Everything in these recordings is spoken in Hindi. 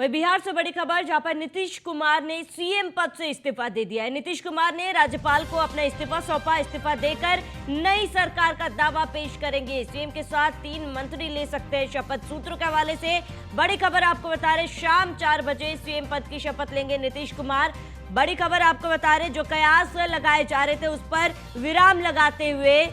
वही बिहार से बड़ी खबर, जहां पर नीतीश कुमार ने सीएम पद से इस्तीफा दे दिया है। नीतीश कुमार ने राज्यपाल को अपना इस्तीफा सौंपा। इस्तीफा देकर नई सरकार का दावा पेश करेंगे। सीएम के साथ 3 मंत्री ले सकते हैं शपथ। सूत्रों के हवाले से बड़ी खबर आपको बता रहे, शाम 4 बजे सीएम पद की शपथ लेंगे नीतीश कुमार। बड़ी खबर आपको बता रहे, जो कयास लगाए जा रहे थे उस पर विराम लगाते हुए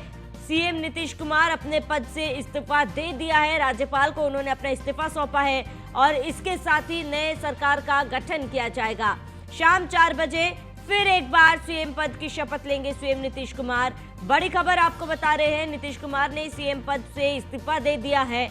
सीएम नीतीश कुमार अपने पद से इस्तीफा दे दिया है। राज्यपाल को उन्होंने अपना इस्तीफा सौंपा है और इसके साथ ही नए सरकार का गठन किया जाएगा। शाम 4 बजे फिर एक बार सीएम पद की शपथ लेंगे सीएम नीतीश कुमार। बड़ी खबर आपको बता रहे हैं, नीतीश कुमार ने सीएम पद से इस्तीफा दे दिया है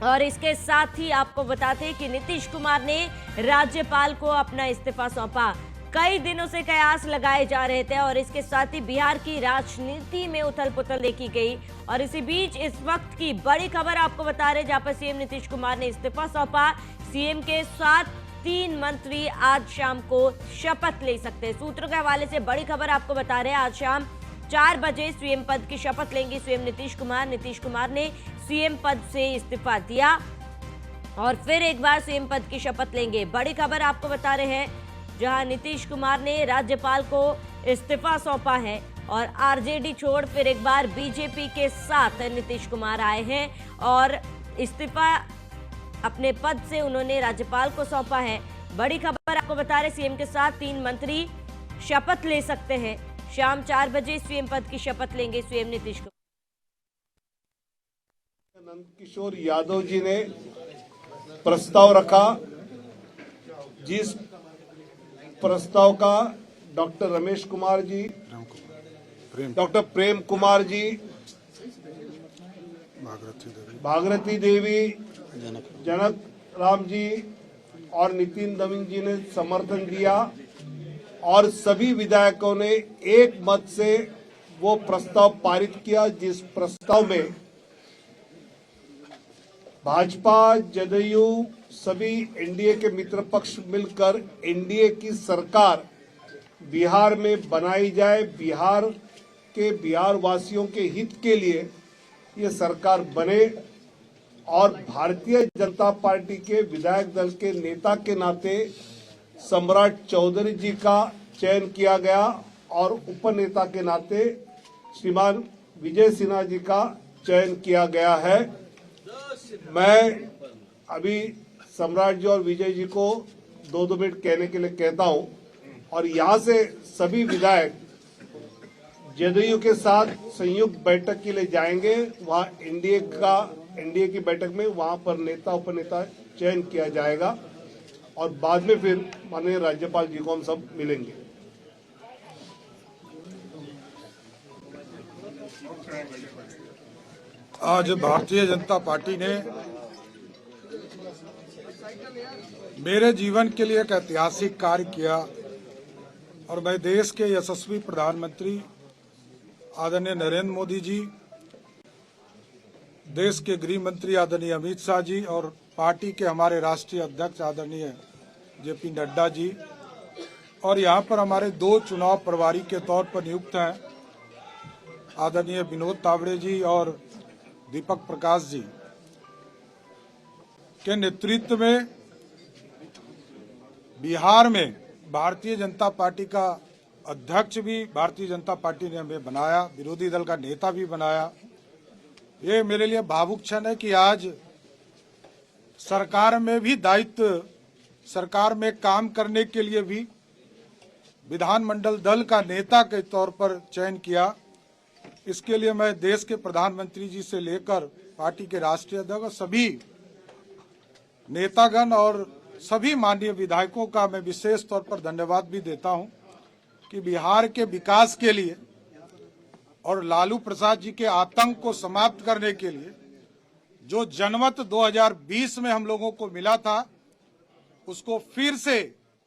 और इसके साथ ही आपको बताते हैं कि नीतीश कुमार ने राज्यपाल को अपना इस्तीफा सौंपा। कई दिनों से कयास लगाए जा रहे थे और इसके साथ ही बिहार की राजनीति में उथल पुथल देखी गई। और इसी बीच इस वक्त की बड़ी खबर आपको बता रहे, जहां पर सीएम नीतीश कुमार ने इस्तीफा सौंपा। सीएम के साथ 3 मंत्री आज शाम को शपथ ले सकते हैं। सूत्रों के हवाले से बड़ी खबर आपको बता रहे हैं, आज शाम 4 बजे सीएम पद की शपथ लेंगे सीएम नीतीश कुमार। नीतीश कुमार ने सीएम पद से इस्तीफा दिया और फिर एक बार सीएम पद की शपथ लेंगे। बड़ी खबर आपको बता रहे हैं, जहां नीतीश कुमार ने राज्यपाल को इस्तीफा सौंपा है और आरजेडी छोड़ फिर एक बार बीजेपी के साथ नीतीश कुमार आए हैं और इस्तीफा अपने पद से उन्होंने राज्यपाल को सौंपा है। बड़ी खबर आपको बता रहे, सीएम के साथ 3 मंत्री शपथ ले सकते हैं। शाम 4 बजे सीएम पद की शपथ लेंगे सीएम नीतीश कुमार। नंद किशोर यादव जी ने प्रस्ताव रखा, जिस प्रस्ताव का डॉक्टर रमेश कुमार जी, डॉक्टर प्रेम कुमार जी, भागीरथी देवी, जनक राम जी और नितिन नवीन जी ने समर्थन दिया और सभी विधायकों ने एक मत से वो प्रस्ताव पारित किया, जिस प्रस्ताव में भाजपा, जदयू, सभी एनडीए के मित्र पक्ष मिलकर एनडीए की सरकार बिहार में बनाई जाए। बिहार वासियों के हित के लिए ये सरकार बने और भारतीय जनता पार्टी के विधायक दल के नेता के नाते सम्राट चौधरी जी का चयन किया गया और उपनेता के नाते श्रीमान विजय सिन्हा जी का चयन किया गया है। मैं अभी सम्राट जी और विजय जी को 2-2 मिनट कहने के लिए कहता हूं और यहां से सभी विधायक जदयू के साथ संयुक्त बैठक के लिए जाएंगे। वहां एनडीए की बैठक में वहां पर नेता उपनेता चयन किया जाएगा और बाद में फिर माननीय राज्यपाल जी को हम सब मिलेंगे। आज भारतीय जनता पार्टी ने मेरे जीवन के लिए एक ऐतिहासिक कार्य किया और मैं देश के यशस्वी प्रधानमंत्री आदरणीय नरेंद्र मोदी जी, देश के गृह मंत्री आदरणीय अमित शाह जी और पार्टी के हमारे राष्ट्रीय अध्यक्ष आदरणीय जेपी नड्डा जी और यहाँ पर हमारे 2 चुनाव प्रभारी के तौर पर नियुक्त हैं आदरणीय विनोद तावड़े जी और दीपक प्रकाश जी के नेतृत्व में बिहार में भारतीय जनता पार्टी का अध्यक्ष भी भारतीय जनता पार्टी ने हमें बनाया, विरोधी दल का नेता भी बनाया। ये मेरे लिए भावुक क्षण है कि आज सरकार में भी दायित्व, सरकार में काम करने के लिए भी विधानमंडल दल का नेता के तौर पर चयन किया। इसके लिए मैं देश के प्रधानमंत्री जी से लेकर पार्टी के राष्ट्रीय अध्यक्ष सभी नेतागण और सभी माननीय विधायकों का मैं विशेष तौर पर धन्यवाद भी देता हूं कि बिहार के विकास के लिए और लालू प्रसाद जी के आतंक को समाप्त करने के लिए जो जनमत 2020 में हम लोगों को मिला था, उसको फिर से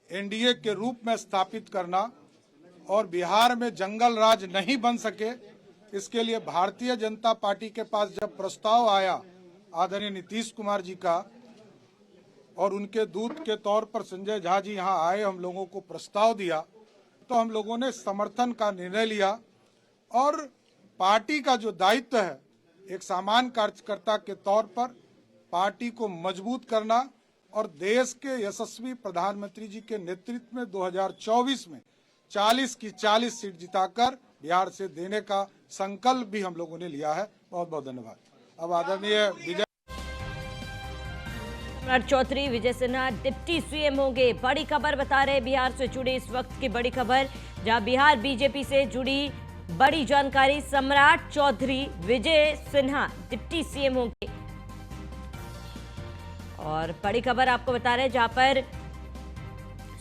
एनडीए के रूप में स्थापित करना और बिहार में जंगल राज नहीं बन सके, इसके लिए भारतीय जनता पार्टी के पास जब प्रस्ताव आया आदरणीय नीतीश कुमार जी का और उनके दूत के तौर पर संजय झा जी यहाँ आए, हम लोगों को प्रस्ताव दिया, तो हम लोगों ने समर्थन का निर्णय लिया और पार्टी का जो दायित्व है एक सामान्य कार्यकर्ता के तौर पर पार्टी को मजबूत करना और देश के यशस्वी प्रधानमंत्री जी के नेतृत्व में 2024 में 40 की 40 सीट जिताकर बिहार से देने का संकल्प भी हम लोगों ने लिया है। बहुत बहुत धन्यवाद। अब आदरणीय विजय सम्राट चौधरी विजय सिन्हा डिप्टी सीएम होंगे। बड़ी खबर बता रहे बिहार से जुड़ी इस वक्त की बड़ी खबर, जहां बिहार बीजेपी से जुड़ी बड़ी जानकारी। सम्राट चौधरी विजय सिन्हा डिप्टी सीएम होंगे और बड़ी खबर आपको बता रहे हैं जहां पर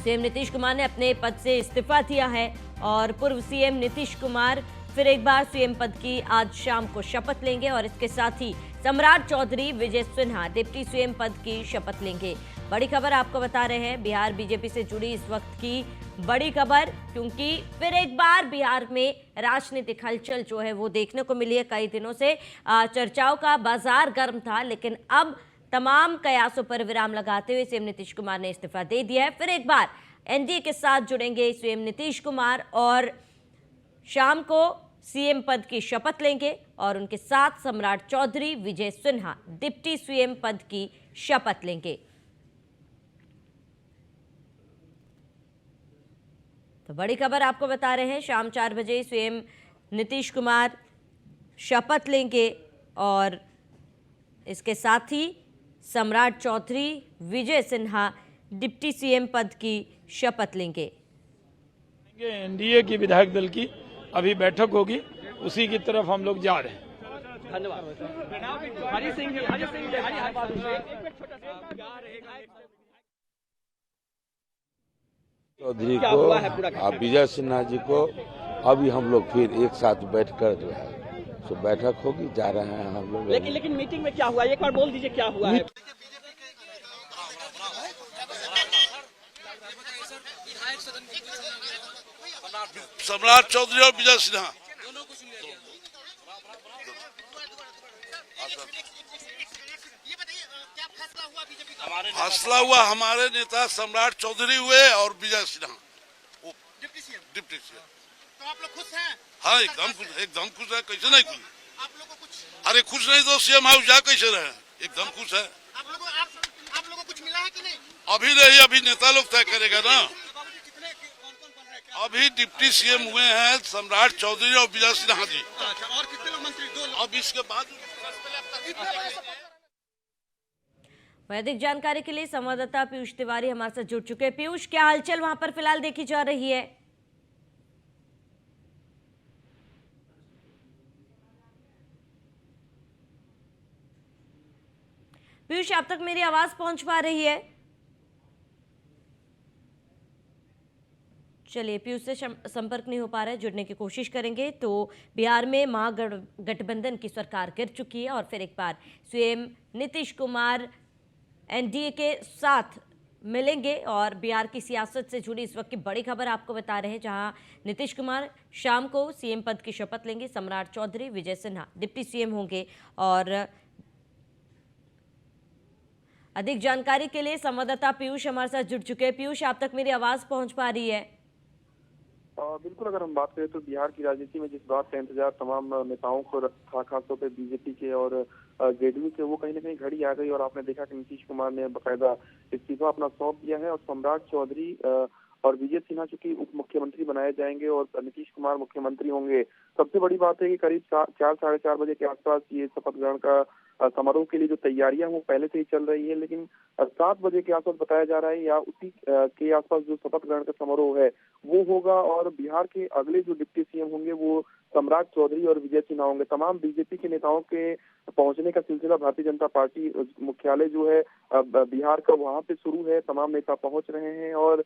सीएम नीतीश कुमार ने अपने पद से इस्तीफा दिया है और पूर्व सीएम नीतीश कुमार फिर एक बार सीएम पद की आज शाम को शपथ लेंगे और इसके साथ ही सम्राट चौधरी विजय सिन्हा डिप्टी सीएम पद की शपथ लेंगे। बड़ी खबर आपको बता रहे हैं बिहार बीजेपी से जुड़ी इस वक्त की बड़ी खबर, क्योंकि फिर एक बार बिहार में राजनीतिक हलचल जो है वो देखने को मिली है। कई दिनों से चर्चाओं का बाजार गर्म था, लेकिन अब तमाम कयासों पर विराम लगाते हुए सीएम नीतीश कुमार ने इस्तीफा दे दिया है। फिर एक बार एनडीए के साथ जुड़ेंगे सीएम नीतीश कुमार और शाम को सीएम पद की शपथ लेंगे और उनके साथ सम्राट चौधरी विजय सिन्हा डिप्टी सीएम पद की शपथ लेंगे। तो बड़ी खबर आपको बता रहे हैं शाम 4 बजे सीएम नीतीश कुमार शपथ लेंगे और इसके साथ ही सम्राट चौधरी विजय सिन्हा डिप्टी सीएम पद की शपथ लेंगे। एनडीए की विधायक दल की अभी बैठक होगी, उसी की तरफ हम लोग जा रहे हैं। धन्यवाद। हरि सिंह चौधरी को और विजय सिन्हा जी को अभी हम लोग फिर एक साथ बैठकर जो है सो बैठक होगी, जा रहे हैं हम लोग। लेकिन मीटिंग में क्या हुआ, एक बार बोल दीजिए क्या हुआ है। सम्राट चौधरी और विजय सिन्हा फैसला हुआ, हमारे नेता सम्राट चौधरी हुए और विजय सिन्हा डिप्टी सीएम। तो आप लोग खुश हैं? हाँ, एकदम खुश है। कैसे नहीं खुश? आप लोगों को कुछ अरे खुश नहीं तो सीएम हाउस जा कैसे रहे? एकदम खुश है। आप लोगों को कुछ मिला है कि नहीं? अभी नहीं, अभी नेता लोग तय करेगा ना। अभी डिप्टी सीएम हुए हैं सम्राट चौधरी और विजय सिन्हा जी। और कितने लोग मंत्री? 2 लोग। अब इसके बाद अधिक जानकारी के लिए संवाददाता पीयूष तिवारी हमारे साथ जुड़ चुके हैं। पीयूष, क्या हलचल वहां पर फिलहाल देखी जा रही है? पीयूष, आप तक मेरी आवाज पहुंच पा रही है? चलिए, पीयूष से संपर्क नहीं हो पा रहा है, जुड़ने की कोशिश करेंगे। तो बिहार में महागठबंधन की सरकार गिर चुकी है और फिर एक बार सीएम नीतीश कुमार एनडीए के साथ मिलेंगे और बिहार की सियासत से जुड़ी इस वक्त की बड़ी खबर आपको बता रहे हैं, जहां नीतीश कुमार शाम को सीएम पद की शपथ लेंगे। सम्राट चौधरी विजय सिन्हा डिप्टी सीएम होंगे और अधिक जानकारी के लिए संवाददाता पीयूष हमारे साथ जुड़ चुके हैं। पीयूष, आप तक मेरी आवाज पहुंच पा रही है? बिल्कुल, अगर हम बात करें तो बिहार की राजनीति में जिस बात का इंतजार तमाम नेताओं को था, खासतौर पे बीजेपी के और जेडीयू के, वो कहीं ना कहीं घड़ी आ गई और आपने देखा कि नीतीश कुमार ने बकायदा इस्तीफा अपना सौंप दिया है और सम्राट चौधरी और विजय सिन्हा चूंकि उप मुख्यमंत्री बनाए जाएंगे और नीतीश कुमार मुख्यमंत्री होंगे। सबसे बड़ी बात है कि करीब 4 साढ़े 4 बजे के आसपास ये शपथ ग्रहण का समारोह के लिए जो तैयारियां वो पहले से ही चल रही है, लेकिन 7 बजे के आसपास बताया जा रहा है या उसी के आसपास जो शपथ ग्रहण का समारोह है वो होगा और बिहार के अगले जो डिप्टी सीएम होंगे वो सम्राट चौधरी और विजय सिन्हा होंगे। तमाम बीजेपी के नेताओं के पहुंचने का सिलसिला भारतीय जनता पार्टी मुख्यालय जो है बिहार का वहां पे शुरू है। तमाम नेता पहुंच रहे हैं और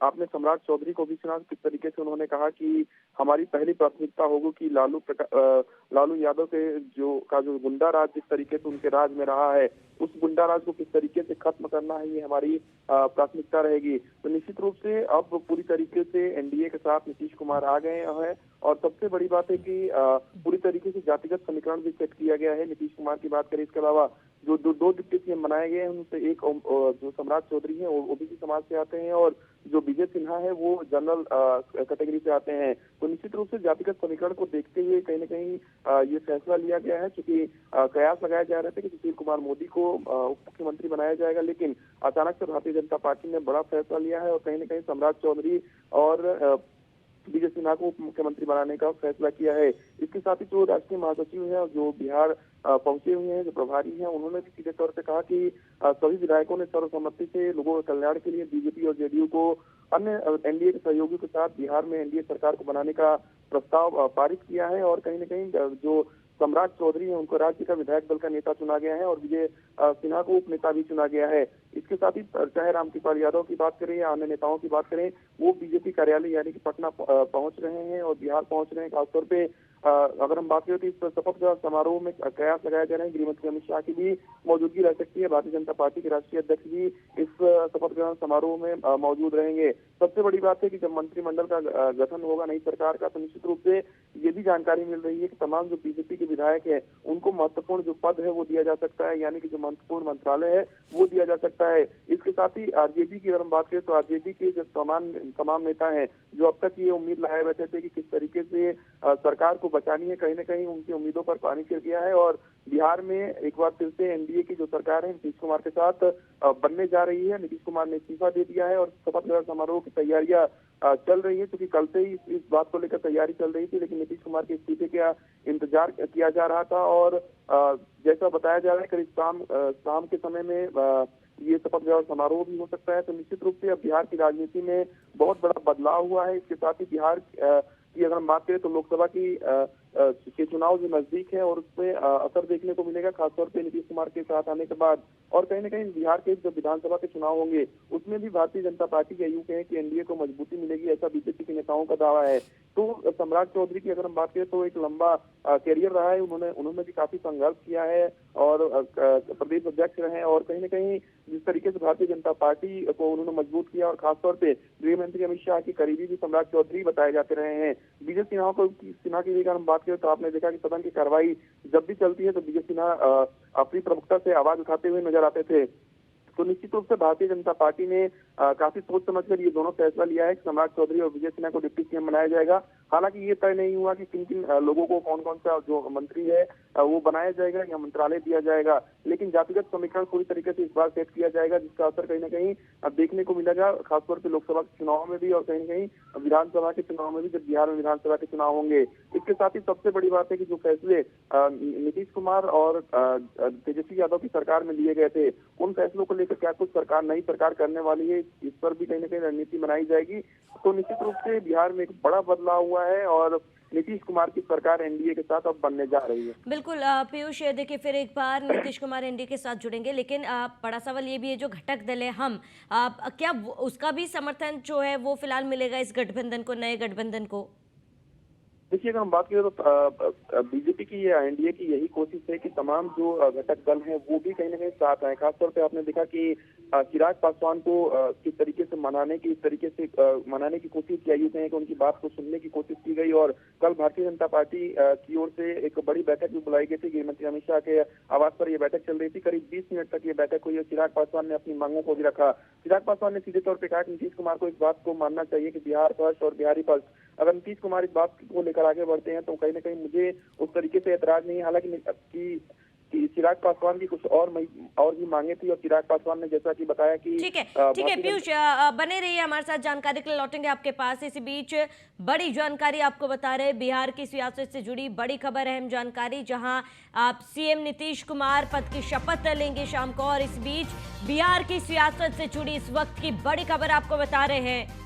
आपने सम्राट चौधरी को भी सुना किस तरीके से उन्होंने कहा कि हमारी पहली प्राथमिकता होगी कि लालू यादव के जो गुंडा राज जिस तरीके से उनके राज में रहा है उस गुंडा राज को किस तरीके से खत्म करना है, ये हमारी प्राथमिकता रहेगी। तो निश्चित रूप से अब पूरी तरीके से एनडीए के साथ नीतीश कुमार आ गए हैं और सबसे बड़ी बात है कि पूरी तरीके से जातिगत समीकरण भी सेट किया गया है। नीतीश कुमार की बात करें, इसके अलावा जो दो डिप्टी सीएम बनाए गए हैं उनसे एक जो सम्राट चौधरी हैं वो ओबीसी समाज से आते हैं और जो विजय सिन्हा है वो जनरल कैटेगरी से आते हैं। तो निश्चित रूप से जातिगत समीकरण को देखते हुए कहीं न कहीं ये फैसला लिया गया है, क्योंकि कयास लगाए जा रहे थे कि सुशील कुमार मोदी को उप मुख्यमंत्री बनाया जाएगा, लेकिन अचानक से भारतीय जनता पार्टी ने बड़ा फैसला लिया है और कहीं न कहीं सम्राट चौधरी और विजय सिन्हा को उप मुख्यमंत्री बनाने का फैसला किया है। इसके साथ ही जो राष्ट्रीय महासचिव है जो बिहार पहुंचे हुए हैं, जो प्रभारी हैं, उन्होंने भी सीधे तौर पे कहा कि सभी विधायकों ने सर्वसम्मति से लोगों के कल्याण के लिए बीजेपी और जेडीयू को अन्य एनडीए के सहयोगियों के साथ बिहार में एनडीए सरकार को बनाने का प्रस्ताव पारित किया है और कहीं न कहीं जो सम्राट चौधरी है उनको राज्य का विधायक दल का नेता चुना गया है और विजय सिन्हा को उप नेता भी चुना गया है। इसके साथ ही चाहे रामकृपाल यादव की बात करें या अन्य नेताओं की बात करें, वो बीजेपी कार्यालय यानी कि पटना पहुंच रहे हैं और बिहार पहुंच रहे हैं। खासतौर पे अगर हम बात करें तो इस शपथ समारोह में कयास लगाया जा रहा है गृह मंत्री अमित शाह की भी मौजूदगी रह सकती है। भारतीय जनता पार्टी के राष्ट्रीय अध्यक्ष भी इस शपथ ग्रहण समारोह में मौजूद रहेंगे। सबसे बड़ी बात है कि जब मंत्रिमंडल का गठन होगा नई सरकार का, तो निश्चित रूप से ये भी जानकारी मिल रही है कि तमाम जो बीजेपी के विधायक है उनको महत्वपूर्ण जो पद है वो दिया जा सकता है, यानी कि जो महत्वपूर्ण मंत्रालय है वो दिया जा सकता है। इसके साथ ही आरजेडी की अगर हम बात करें तो आरजेडी के जो तमाम नेता हैं जो अब तक ये उम्मीद लगाए बैठे थे कि किस तरीके से सरकार को बचानी है, कहीं न कहीं उनकी उम्मीदों पर पानी फिर गया है और बिहार में एक बार फिर से एनडीए की जो सरकार है नीतीश कुमार के साथ बनने जा रही है। नीतीश कुमार ने इस्तीफा दे दिया है और शपथ ग्रहण समारोह की तैयारियां चल रही है, क्योंकि कल से ही इस बात को लेकर तैयारी चल रही थी, लेकिन नीतीश कुमार के इस्तीफे का इंतजार किया जा रहा था और जैसा बताया जा रहा है करीब शाम के समय में ये शपथ ग्रहण समारोह भी हो सकता है। तो निश्चित रूप से अब बिहार की राजनीति में बहुत बड़ा बदलाव हुआ है। इसके साथ ही बिहार की अगर हम बात करें तो लोकसभा के चुनाव जो नजदीक है और उसमें असर देखने को मिलेगा, खासतौर पे नीतीश कुमार के साथ आने के बाद। और कहीं न कहीं बिहार के जो विधानसभा के चुनाव होंगे उसमें भी भारतीय जनता पार्टी के यूं कहें कि एनडीए को मजबूती मिलेगी, ऐसा बीजेपी के नेताओं का दावा है। तो सम्राट चौधरी की अगर हम बात करें तो एक लंबा कैरियर रहा है, उन्होंने भी काफी संघर्ष किया है और प्रदेश अध्यक्ष रहे और कहीं न कहीं जिस तरीके से भारतीय जनता पार्टी को उन्होंने मजबूत किया और खासतौर पे गृह मंत्री अमित शाह की करीबी भी सम्राट चौधरी बताए जाते रहे हैं। विजय सिन्हा की अगर हम बात करें तो आपने देखा कि सदन की कार्रवाई जब भी चलती है तो विजय सिन्हा अपनी प्रमुखता से आवाज उठाते हुए नजर आते थे। तो निश्चित रूप से भारतीय जनता पार्टी ने काफी सोच समझकर ये दोनों फैसला लिया है कि सम्राट चौधरी और विजय सिन्हा को डिप्टी सीएम बनाया जाएगा। हालांकि ये तय नहीं हुआ कि किन किन लोगों को कौन कौन सा जो मंत्री है वो बनाया जाएगा या मंत्रालय दिया जाएगा, लेकिन जातिगत समीकरण पूरी तरीके से इस बार सेट किया जाएगा, जिसका असर कहीं न कहीं देखने को मिलेगा, खासतौर पर लोकसभा के चुनाव में भी और कहीं न कहीं विधानसभा के चुनाव में भी, जब बिहार में विधानसभा के चुनाव होंगे। इसके साथ ही सबसे बड़ी बात है कि जो फैसले नीतीश कुमार और तेजस्वी यादव की सरकार में लिए गए थे, उन फैसलों को लेकर क्या कुछ नई सरकार करने वाली है, इस पर भी कहीं न कहीं रणनीति बनाई जाएगी। तो निश्चित रूप से बिहार में एक बड़ा बदलाव हुआ है और नीतीश कुमार की सरकार एनडीए के साथ अब बनने जा रही है। बिल्कुल पीयूष, देखिए फिर एक बार नीतीश कुमार एनडीए के साथ जुड़ेंगे, लेकिन बड़ा सवाल ये भी है जो घटक दल है हम, क्या उसका भी समर्थन जो है वो फिलहाल मिलेगा इस गठबंधन को, नए गठबंधन को? देखिए अगर हम बात करें तो बीजेपी की या एनडीए की यही कोशिश है कि तमाम जो घटक दल हैं वो भी कहीं न कहीं साथ आए। खासतौर पे आपने देखा कि चिराग पासवान को किस तरीके से मनाने की कोशिश की गई है कि उनकी बात को सुनने की कोशिश की गई और कल भारतीय जनता पार्टी की ओर से एक बड़ी बैठक भी बुलाई गई थी। गृह मंत्री अमित शाह के आवास पर यह बैठक चल रही थी, करीब 20 मिनट तक ये बैठक हुई और चिराग पासवान ने अपनी मांगों को भी रखा। चिराग पासवान ने सीधे तौर पर कहा कि नीतीश कुमार को इस बात को मानना चाहिए कि बिहार फर्स्ट और बिहारी फर्स्ट। अगर नीतीश कुमार इस बात को लेकर आगे बढ़ते हैं तो कहीं न कहीं मुझे उस तरीके से एतराज नहीं है। हालांकि चिराग पासवान की कुछ और भी मांगे थी और चिराग पासवान ने जैसा कि बताया कि ठीक है पीयूष, बने रहिए हमारे साथ, जानकारी के लिए लौटेंगे आपके पास। इसी बीच बड़ी जानकारी आपको बता रहे, बिहार की सियासत से जुड़ी बड़ी खबर, अहम जानकारी, जहां आप सीएम नीतीश कुमार पद की शपथ लेंगे शाम को। और इस बीच बिहार की सियासत से जुड़ी इस वक्त की बड़ी खबर आपको बता रहे हैं,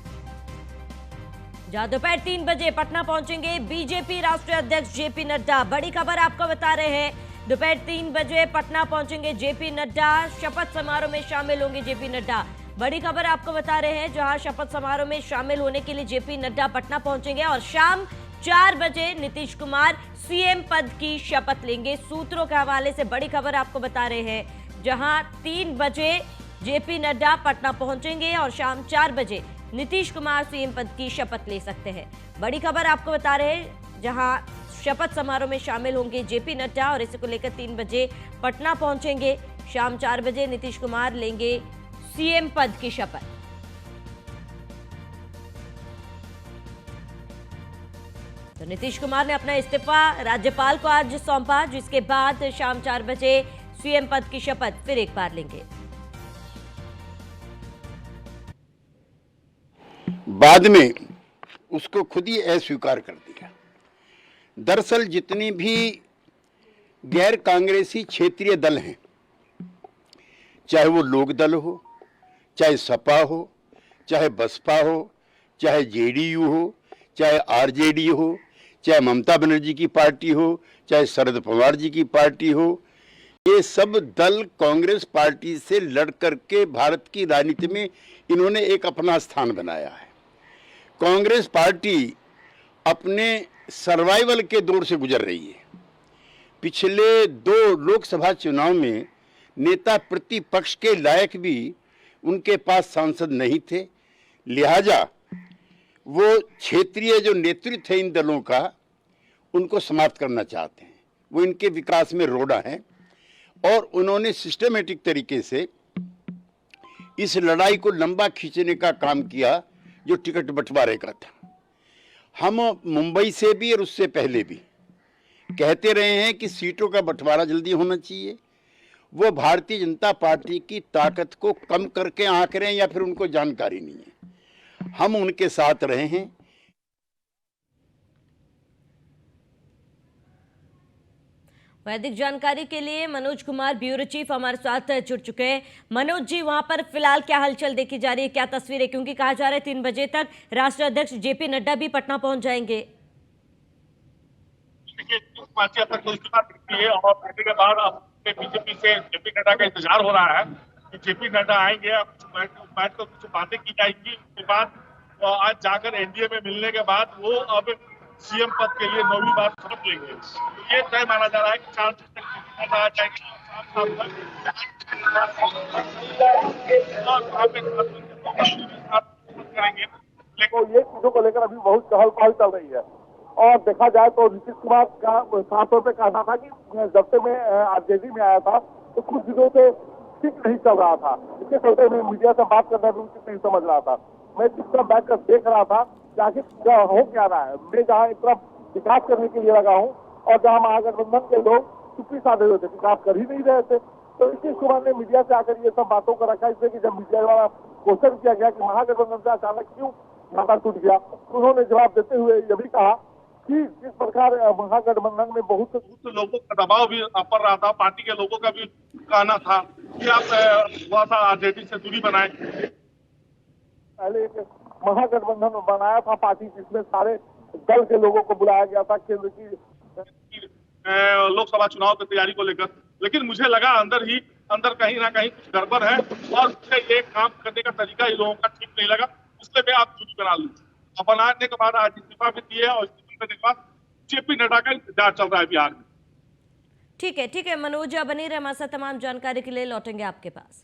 जहां दोपहर 3 बजे पटना पहुंचेंगे बीजेपी राष्ट्रीय अध्यक्ष जेपी नड्डा। बड़ी खबर आपको बता रहे हैं, दोपहर 3 बजे पटना पहुंचेंगे जेपी नड्डा, शपथ समारोह में शामिल होंगे जेपी नड्डा। बड़ी खबर आपको बता रहे हैं, जहां शपथ समारोह में शामिल होने के लिए जेपी नड्डा पटना पहुंचेंगे और शाम 4 बजे नीतीश कुमार सीएम पद की शपथ लेंगे। सूत्रों के हवाले से बड़ी खबर आपको बता रहे हैं, जहां 3 बजे जेपी नड्डा पटना पहुंचेंगे और शाम 4 बजे नीतीश कुमार सीएम पद की शपथ ले सकते हैं। बड़ी खबर आपको बता रहे हैं, जहां शपथ समारोह में शामिल होंगे जेपी नड्डा और इसी को लेकर 3 बजे पटना पहुंचेंगे शाम 4 बजे नीतीश कुमार लेंगे सीएम पद की शपथ। तो नीतीश कुमार ने अपना इस्तीफा राज्यपाल को आज सौंपा, जिसके बाद शाम 4 बजे सीएम पद की शपथ फिर एक बार लेंगे। बाद में उसको खुद ही अस्वीकार कर दिया। दरअसल जितनी भी गैर कांग्रेसी क्षेत्रीय दल हैं, चाहे वो लोक दल हो, चाहे सपा हो, चाहे बसपा हो, चाहे जेडीयू हो, चाहे आरजेडी हो, चाहे ममता बनर्जी की पार्टी हो, चाहे शरद पवार जी की पार्टी हो, ये सब दल कांग्रेस पार्टी से लड़ करके भारत की राजनीति में इन्होंने एक अपना स्थान बनाया है। कांग्रेस पार्टी अपने सर्वाइवल के दौर से गुजर रही है। पिछले 2 लोकसभा चुनाव में नेता प्रतिपक्ष के लायक भी उनके पास सांसद नहीं थे, लिहाजा वो क्षेत्रीय जो नेतृत्व है इन दलों का, उनको समाप्त करना चाहते हैं। वो इनके विकास में रोड़ा है और उन्होंने सिस्टमेटिक तरीके से इस लड़ाई को लंबा खींचने का काम किया जो टिकट बंटवारे का था। हम मुंबई से भी और उससे पहले भी कहते रहे हैं कि सीटों का बंटवारा जल्दी होना चाहिए। वो भारतीय जनता पार्टी की ताकत को कम करके आंक रहे हैं या फिर उनको जानकारी नहीं है। हम उनके साथ रहे हैं। अधिक जानकारी के लिए मनोज कुमार ब्यूरो चीफ हमारे साथ जुड़ चुके हैं। मनोज जी, वहां पर फिलहाल क्या हलचल देखी जा रही है, क्या तस्वीर है? क्योंकि कहा जा रहा है 3 बजे तक राष्ट्रीय अध्यक्ष जेपी नड्डा भी पटना पहुंच जाएंगे। और बैठने के बाद बीजेपी से जेपी नड्डा का इंतजार हो रहा है कि जेपी नड्डा आएंगे, बैठ कर कुछ बातें की जाएगी। उसके बाद आज जाकर एनडीए में मिलने के बाद वो अब सीएम पद के लिए 9वीं बार शपथ लेंगे। तो ये तय माना जा रहा है कि 4 तक आ जाएंगे करेंगे। लेकिन ये चीजों को लेकर अभी बहुत चहल पहल चल रही है। और देखा जाए तो नीतीश कुमार का साफ तौर पर कहना था कि जब से मैं आरजेडी में आया था तो कुछ दिनों से ठीक नहीं चल रहा था। इसके चलते मैं मीडिया से बात करना भी उचित नहीं समझ रहा था। मैं चुपचाप बैठकर देख रहा था कि आखिर क्या हो क्या रहा है। मैं जहाँ एक तरफ विकास करने के लिए लगा हूँ और जहाँ महागठबंधन के लोग चुप्पी साधे हुए थे, विकास कर ही नहीं रहे थे। तो नीतीश कुमार ने मीडिया से आकर ये सब बातों को रखा, इसलिए कि जब मीडिया द्वारा क्वेश्चन किया गया कि महागठबंधन से अचानक क्यों नाता टूट गया, तो उन्होंने जवाब देते हुए ये भी कहा कि जिस प्रकार महागठबंधन में बहुत लोगों का दबाव भी पड़ रहा था, पार्टी के लोगों का भी कहना था कि आप थोड़ा सा आरजेडी से दूरी बनाएं। पहले एक महागठबंधन बनाया था पार्टी, जिसमें सारे दल के लोगों को बुलाया गया था केंद्र की लोकसभा चुनाव की तैयारी को लेकर। लेकिन मुझे लगा अंदर कहीं ना कहीं कुछ गड़बड़ है और मुझे ये काम करने का तरीका इन लोगों का ठीक नहीं लगा, इसलिए मैं आप दूरी बना लूं। बनाने के बाद आज इस्तीफा भी दिए और इस्तीफा देने के बाद जेपी नड्डा का इंतजार चल रहा है बिहार में। ठीक है मनोज, बने रहे हमारे साथ। तमाम जानकारी के लिए लौटेंगे आपके पास।